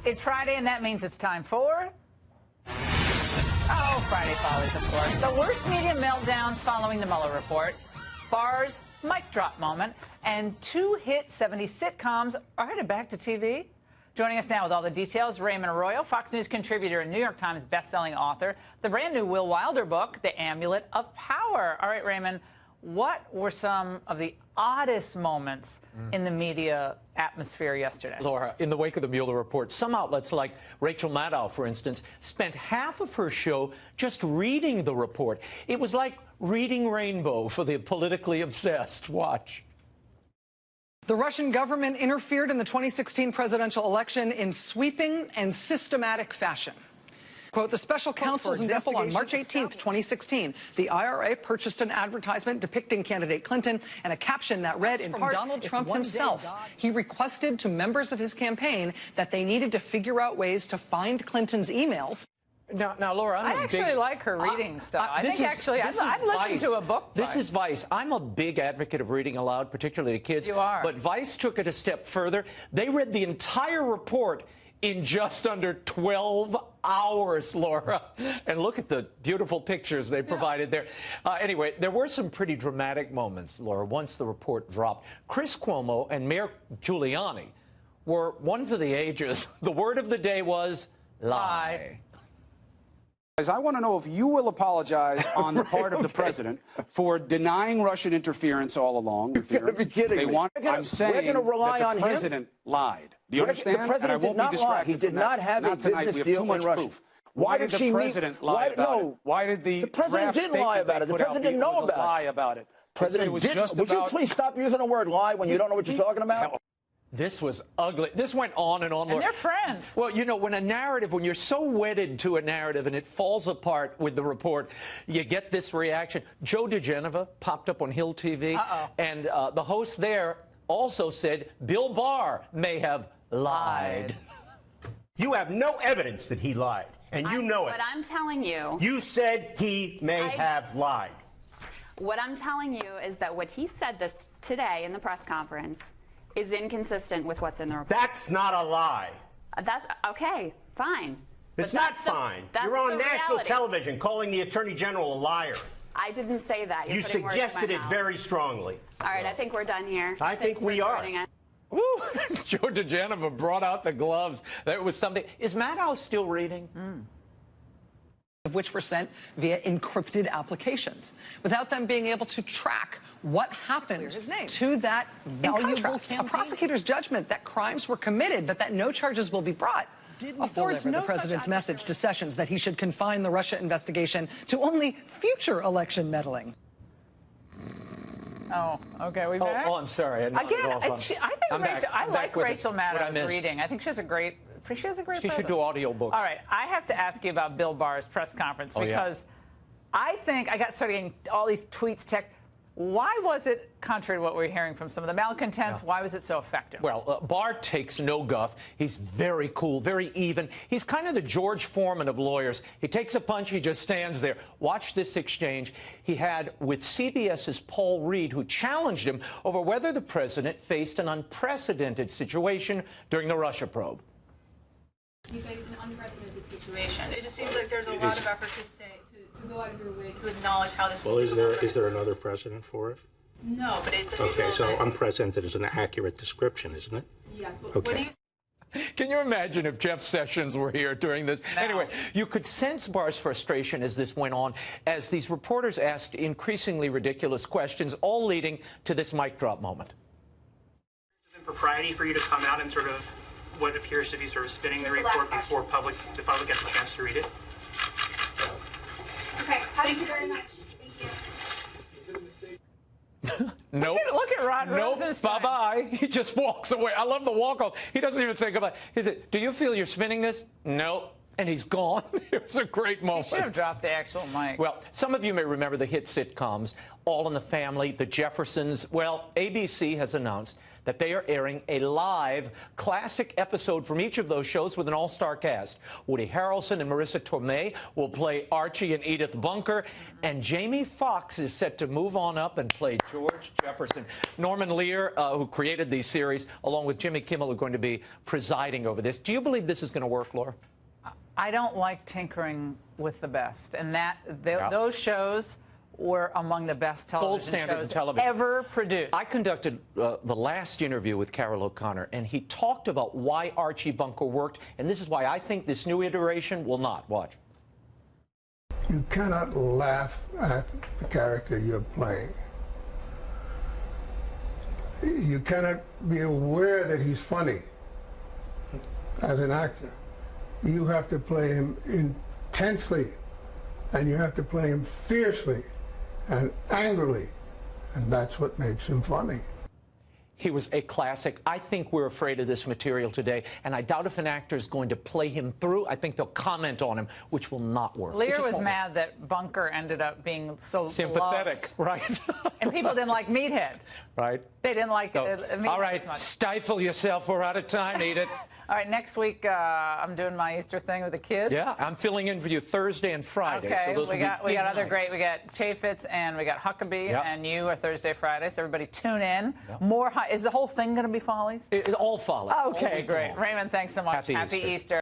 It's Friday, and that means it's time for... Friday Follies, of course. The worst media meltdowns following the Mueller Report, Barr's mic drop moment, and two hit 70s sitcoms are headed back to TV. Joining us now with all the details, Raymond Arroyo, Fox News contributor and New York Times bestselling author, the brand new Will Wilder book, The Amulet of Power. All right, Raymond, what were some of the oddest moments in the media atmosphere yesterday? Laura, in the wake of the Mueller Report, some outlets like Rachel Maddow, for instance, spent half of her show just reading the report. It was like reading Rainbow for the politically obsessed. Watch. The Russian government interfered in the 2016 presidential election in sweeping and systematic fashion. Quote, the special counsel's example, on March 18th, 2016, the IRA purchased an advertisement depicting candidate Clinton and a caption that read, in part, Donald Trump himself. He requested to members of his campaign that they needed to figure out ways to find Clinton's emails. Now, Laura, I actually like her reading stuff. I think actually I'd listen to a book. This is Vice. I'm a big advocate of reading aloud, particularly to kids. You are. But Vice took it a step further. They read the entire report in just under 12 hours, Laura. And look at the beautiful pictures they provided there. Anyway, there were some pretty dramatic moments, Laura, once the report dropped. Chris Cuomo and Mayor Giuliani were one for the ages. The word of the day was lie. I want to know if you will apologize on the part of the president for denying Russian interference all along. You're going to be kidding me. I'm saying that the president lied. Do you understand? The president did not lie. He did not have a business deal in Russia. Why did the president lie about it? Why did the president didn't lie about it? The president didn't know about it. Lie about it. President didn't. Would you please stop using the word lie when you don't know what you're talking about? This was ugly. This went on and on. And they're friends. Well, you know, when you're so wedded to a narrative and it falls apart with the report, you get this reaction. Joe DeGenova popped up on Hill TV, and the host there also said Bill Barr may have lied. You have no evidence that he lied, and you know it. But I'm telling you. You said he may have lied. What I'm telling you is that what he said this today in the press conference is inconsistent with what's in the report. That's not a lie. That's okay, fine. It's not fine. You're on national television calling the Attorney General a liar. I didn't say that. You suggested it very strongly. All right, I think we're done here. I think we are. Woo. Joe DeGenova brought out the gloves. That was something. Is Maddow still reading? Of which were sent via encrypted applications, without them being able to track what happened to that valuable campaign. A prosecutor's judgment that crimes were committed, but that no charges will be brought, affords the president's message to Sessions that he should confine the Russia investigation to only future election meddling. Oh, okay. We back? Oh, I'm sorry. I like Rachel Maddow's reading. I think she has a great. She should do audiobooks. All right, I have to ask you about Bill Barr's press conference because I think I started getting all these tweets, texts. Why was it, contrary to what we're hearing from some of the malcontents, why was it so effective? Well, Barr takes no guff. He's very cool, very even. He's kind of the George Foreman of lawyers. He takes a punch, he just stands there. Watch this exchange he had with CBS's Paul Reed, who challenged him over whether the president faced an unprecedented situation during the Russia probe. You faced an unprecedented situation. It just seems like there's a lot of effort to go out of your way to acknowledge how this. Well, is there another precedent for it? No, but it's okay. So unprecedented is an accurate description, isn't it? Yes. But okay. What do you? Can you imagine if Jeff Sessions were here during this? No. Anyway, you could sense Barr's frustration as this went on, as these reporters asked increasingly ridiculous questions, all leading to this mic drop moment. Is it impropriety for you to come out and sort of what appears to be sort of spinning the report before the public gets a chance to read it? Okay, thank you very much. Thank you. Nope. Look at Rod Rosenstein. Bye-bye. He just walks away. I love the walk-off. He doesn't even say goodbye. He said, do you feel you're spinning this? Nope. And he's gone. It was a great moment. He should have dropped the actual mic. Well, some of you may remember the hit sitcoms, All in the Family, The Jeffersons. Well, ABC has announced that they are airing a live classic episode from each of those shows with an all-star cast. Woody Harrelson and Marissa Tomei will play Archie and Edith Bunker, and Jamie Foxx is set to move on up and play George Jefferson. Norman Lear, who created these series, along with Jimmy Kimmel, are going to be presiding over this. Do you believe this is going to work, Laura? I don't like tinkering with the best, and those shows were among the best television shows ever produced. I conducted the last interview with Carroll O'Connor, and he talked about why Archie Bunker worked, and this is why I think this new iteration will not. Watch. You cannot laugh at the character you're playing. You cannot be aware that he's funny as an actor. You have to play him intensely, and you have to play him fiercely and angrily, and that's what makes him funny. He was a classic. I think we're afraid of this material today, and I doubt if an actor is going to play him through. I think they'll comment on him, which will not work. Lear was mad that Bunker ended up being so sympathetic, loved. Right? And people didn't like Meathead. Right. They didn't like Meathead. All right, as much. stifle yourself. We're out of time. Eat it. All right, next week I'm doing my Easter thing with the kids. Yeah, I'm filling in for you Thursday and Friday. Okay, so those we got other nights. great. We got Chaffetz and we got Huckabee, Yep. and you are Thursday, Friday. So everybody tune in. Yep. Is the whole thing going to be Follies? It all follows. Okay, great. Raymond, thanks so much. Happy Easter. Easter.